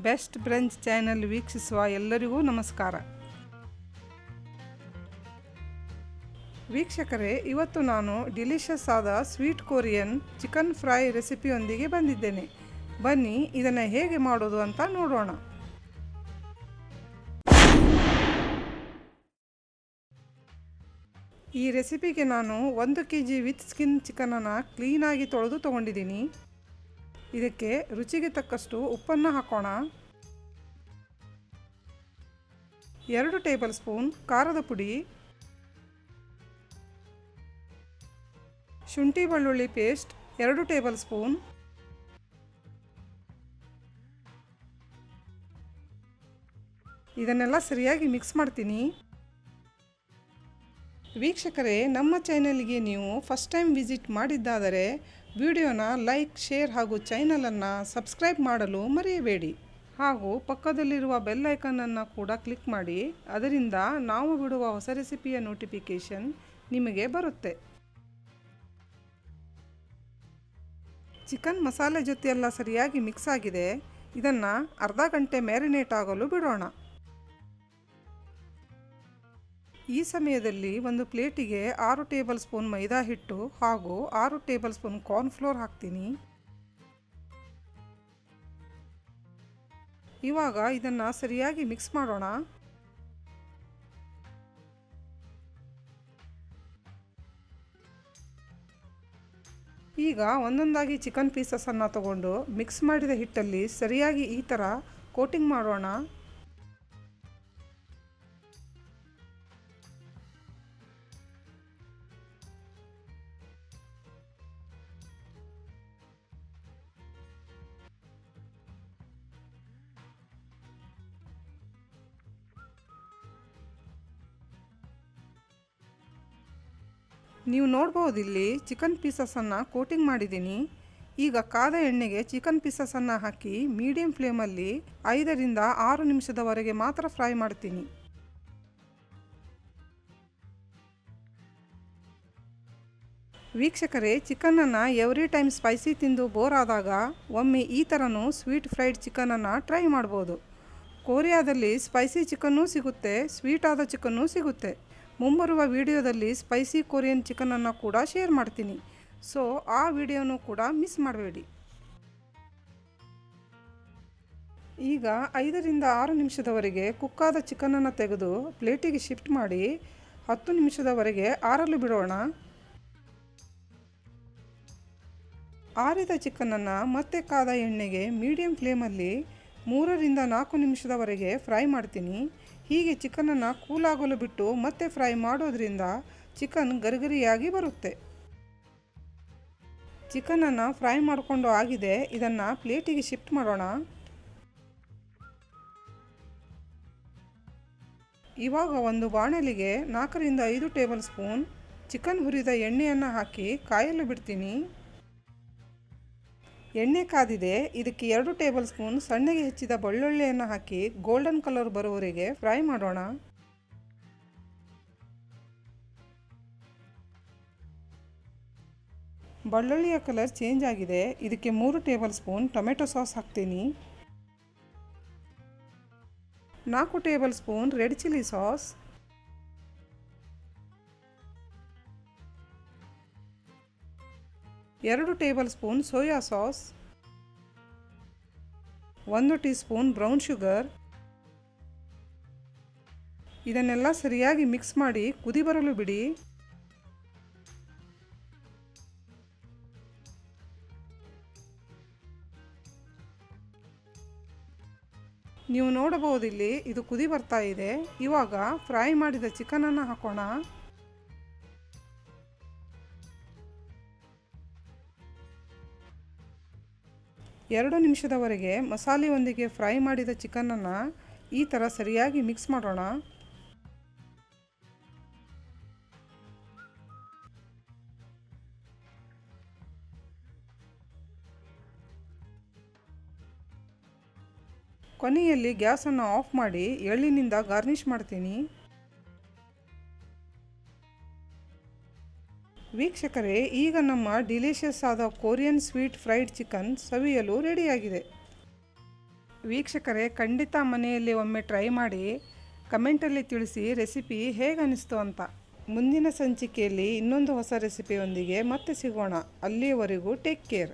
Best brunch channel ವೀಕ್ಷಿಸುವ ಎಲ್ಲರಿಗೂ ನಮಸ್ಕಾರ. ವೀಕ್ಷಕರೇ, ಇವತ್ತು ನಾನು ಡಿಲಿಷಿಯಸ್ ಆದ ಸ್ವೀಟ್ ಕೊರಿಯನ್ ಚಿಕನ್ ಫ್ರೈ ರೆಸಿಪಿಯೊಂದಿಗೆ ಬಂದಿದ್ದೇನೆ. ಬನ್ನಿ ಇದನ್ನು ಹೇಗೆ ಮಾಡೋದು ಅಂತ ನೋಡೋಣ. ಈ ರೆಸಿಪಿಗೆ ನಾನು 1 kg ವಿತ್ ಸ್ಕಿನ್ ಚಿಕನನ್ನು ಕ್ಲೀನಾಗಿ ತೊಳೆದು ತೊಗೊಂಡಿದ್ದೀನಿ. ಇದಕ್ಕೆ ರುಚಿಗೆ ತಕ್ಕಷ್ಟು ಉಪ್ಪನ್ನು ಹಾಕೋಣ. 2 ಟೇಬಲ್ ಸ್ಪೂನ್ ಖಾರದ ಪುಡಿ, ಶುಂಠಿ ಬೆಳ್ಳುಳ್ಳಿ ಪೇಸ್ಟ್ 2 ಟೇಬಲ್ ಸ್ಪೂನ್, ಇದನ್ನೆಲ್ಲ ಸರಿಯಾಗಿ ಮಿಕ್ಸ್ ಮಾಡ್ತೀನಿ. ವೀಕ್ಷಕರೇ, ನಮ್ಮ ಚಾನೆಲ್ಗೆ ನೀವು ಫಸ್ಟ್ ಟೈಮ್ ವಿಸಿಟ್ ಮಾಡಿದ್ದಾದರೆ ವಿಡಿಯೋನ ಲೈಕ್, ಶೇರ್ ಹಾಗೂ ಚಾನಲನ್ನು ಸಬ್ಸ್ಕ್ರೈಬ್ ಮಾಡಲು ಮರೆಯಬೇಡಿ. ಹಾಗೂ ಪಕ್ಕದಲ್ಲಿರುವ ಬೆಲ್ ಐಕನನ್ನು ಕೂಡ ಕ್ಲಿಕ್ ಮಾಡಿ. ಅದರಿಂದ ನಾವು ಬಿಡುವ ಹೊಸ ರೆಸಿಪಿಯ ನೋಟಿಫಿಕೇಷನ್ ನಿಮಗೆ ಬರುತ್ತೆ. ಚಿಕನ್ ಮಸಾಲೆ ಜೊತೆಯೆಲ್ಲ ಸರಿಯಾಗಿ ಮಿಕ್ಸ್ ಆಗಿದೆ. ಇದನ್ನು ಅರ್ಧ ಗಂಟೆ ಮ್ಯಾರಿನೇಟ್ ಆಗಲು ಬಿಡೋಣ. ಈ ಸಮಯದಲ್ಲಿ ಒಂದು ಪ್ಲೇಟಿಗೆ 6 ಟೇಬಲ್ ಸ್ಪೂನ್ ಮೈದಾ ಹಿಟ್ಟು ಹಾಗೂ 6 ಟೇಬಲ್ ಸ್ಪೂನ್ ಕಾರ್ನ್ಫ್ಲೋರ್ ಹಾಕ್ತೀನಿ. ಇವಾಗ ಇದನ್ನು ಸರಿಯಾಗಿ ಮಿಕ್ಸ್ ಮಾಡೋಣ. ಈಗ ಒಂದೊಂದಾಗಿ ಚಿಕನ್ ಪೀಸಸನ್ನು ತಗೊಂಡು ಮಿಕ್ಸ್ ಮಾಡಿದ ಹಿಟ್ಟಲ್ಲಿ ಸರಿಯಾಗಿ ಈ ಥರ ಕೋಟಿಂಗ್ ಮಾಡೋಣ. ನೀವು ನೋಡ್ಬೋದು, ಇಲ್ಲಿ ಚಿಕನ್ ಪೀಸಸನ್ನು ಕೋಟಿಂಗ್ ಮಾಡಿದ್ದೀನಿ. ಈಗ ಕಾದ ಎಣ್ಣೆಗೆ ಚಿಕನ್ ಪೀಸಸನ್ನು ಹಾಕಿ ಮೀಡಿಯಂ ಫ್ಲೇಮಲ್ಲಿ 5 ರಿಂದ 6 ನಿಮಿಷದವರೆಗೆ ಮಾತ್ರ ಫ್ರೈ ಮಾಡ್ತೀನಿ. ವೀಕ್ಷಕರೇ, ಚಿಕನನ್ನು ಎವ್ರಿ ಟೈಮ್ ಸ್ಪೈಸಿ ತಿಂದು ಬೋರ್ ಆದಾಗ ಒಮ್ಮೆ ಈ ಥರನೂ ಸ್ವೀಟ್ ಫ್ರೈಡ್ ಚಿಕನನ್ನು ಟ್ರೈ ಮಾಡ್ಬೋದು. ಕೊರಿಯಾದಲ್ಲಿ ಸ್ಪೈಸಿ ಚಿಕನ್ನೂ ಸಿಗುತ್ತೆ, ಸ್ವೀಟ್ ಆದ ಚಿಕನ್ನೂ ಸಿಗುತ್ತೆ. ಮುಂಬರುವ ವಿಡಿಯೋದಲ್ಲಿ ಸ್ಪೈಸಿ ಕೊರಿಯನ್ ಚಿಕನನ್ನು ಕೂಡ ಶೇರ್ ಮಾಡ್ತೀನಿ. ಸೊ ಆ ವಿಡಿಯೋನೂ ಕೂಡ ಮಿಸ್ ಮಾಡಬೇಡಿ. ಈಗ 5 ರಿಂದ 6 ನಿಮಿಷದವರೆಗೆ ಕುಕ್ಕಾದ ಚಿಕನನ್ನು ತೆಗೆದು ಪ್ಲೇಟಿಗೆ ಶಿಫ್ಟ್ ಮಾಡಿ 10 ನಿಮಿಷದವರೆಗೆ ಆರಲು ಬಿಡೋಣ. ಆರಿದ ಚಿಕನನ್ನು ಮತ್ತೆ ಕಾದ ಎಣ್ಣೆಗೆ ಮೀಡಿಯಂ ಫ್ಲೇಮಲ್ಲಿ 3 ರಿಂದ 4 ನಿಮಿಷದವರೆಗೆ ಫ್ರೈ ಮಾಡ್ತೀನಿ. ಹೀಗೆ ಚಿಕನನ್ನು ಕೂಲಾಗಲು ಬಿಟ್ಟು ಮತ್ತೆ ಫ್ರೈ ಮಾಡೋದ್ರಿಂದ ಚಿಕನ್ ಗರಿಗರಿಯಾಗಿ ಬರುತ್ತೆ. ಚಿಕನನ್ನು ಫ್ರೈ ಮಾಡಿಕೊಂಡು ಆಗಿದೆ. ಇದನ್ನು ಪ್ಲೇಟಿಗೆ ಶಿಫ್ಟ್ ಮಾಡೋಣ. ಇವಾಗ ಒಂದು ಬಾಣಲಿಗೆ 4 ರಿಂದ 5 ಟೇಬಲ್ ಸ್ಪೂನ್ ಚಿಕನ್ ಹುರಿದ ಎಣ್ಣೆಯನ್ನು ಹಾಕಿ ಕಾಯಲು ಬಿಡ್ತೀನಿ. ಎಣ್ಣೆ ಕಾದಿದೆ. ಇದಕ್ಕೆ 2 ಟೇಬಲ್ ಸ್ಪೂನ್ ಸಣ್ಣಗೆ ಹೆಚ್ಚಿದ ಬೆಳ್ಳುಳ್ಳಿಯನ್ನು ಹಾಕಿ ಗೋಲ್ಡನ್ ಕಲರ್ ಬರುವವರೆಗೆ ಫ್ರೈ ಮಾಡೋಣ. ಬೆಳ್ಳುಳ್ಳಿಯ ಕಲರ್ ಚೇಂಜ್ ಆಗಿದೆ. ಇದಕ್ಕೆ 3 ಟೇಬಲ್ ಸ್ಪೂನ್ ಟೊಮೆಟೊ ಸಾಸ್ ಹಾಕ್ತೀನಿ. 4 table spoon red chilli sauce, 2 table spoon soya sauce, 1 tea spoon brown sugar. ಇದನ್ನೆಲ್ಲ ಸರಿಯಾಗಿ ಮಿಕ್ಸ್ ಮಾಡಿ ಕುದಿ ಬರಲು ಬಿಡಿ. ನೀವು ನೋಡಬಹುದು, ಇಲ್ಲಿ ಇದು ಕುದಿ ಬರ್ತಾ ಇದೆ. ಇವಾಗ ಫ್ರೈ ಮಾಡಿದ ಚಿಕನನ್ನು ಹಾಕೋಣ. ಎರಡು ನಿಮಿಷದವರೆಗೆ ಮಸಾಲೆಯೊಂದಿಗೆ ಫ್ರೈ ಮಾಡಿದ ಚಿಕನನ್ನು ಈ ಥರ ಸರಿಯಾಗಿ ಮಿಕ್ಸ್ ಮಾಡೋಣ. ಕೊನೆಯಲ್ಲಿ ಗ್ಯಾಸನ್ನು ಆಫ್ ಮಾಡಿ ಎಳ್ಳಿನಿಂದ ಗಾರ್ನಿಷ್ ಮಾಡ್ತೀನಿ. ವೀಕ್ಷಕರೇ, ಈಗ ನಮ್ಮ ಡಿಲಿಷಿಯಸ್ ಆದ ಕೊರಿಯನ್ ಸ್ವೀಟ್ ಫ್ರೈಡ್ ಚಿಕನ್ ಸವಿಯಲು ರೆಡಿಯಾಗಿದೆ. ವೀಕ್ಷಕರೇ, ಖಂಡಿತ ಮನೆಯಲ್ಲಿ ಒಮ್ಮೆ ಟ್ರೈ ಮಾಡಿ ಕಮೆಂಟಲ್ಲಿ ತಿಳಿಸಿ ರೆಸಿಪಿ ಹೇಗೆ ಅನಿಸ್ತು ಅಂತ. ಮುಂದಿನ ಸಂಚಿಕೆಯಲ್ಲಿ ಇನ್ನೊಂದು ಹೊಸ ರೆಸಿಪಿಯೊಂದಿಗೆ ಮತ್ತೆ ಸಿಗೋಣ. ಅಲ್ಲಿಯವರೆಗೂ ಟೇಕ್ ಕೇರ್.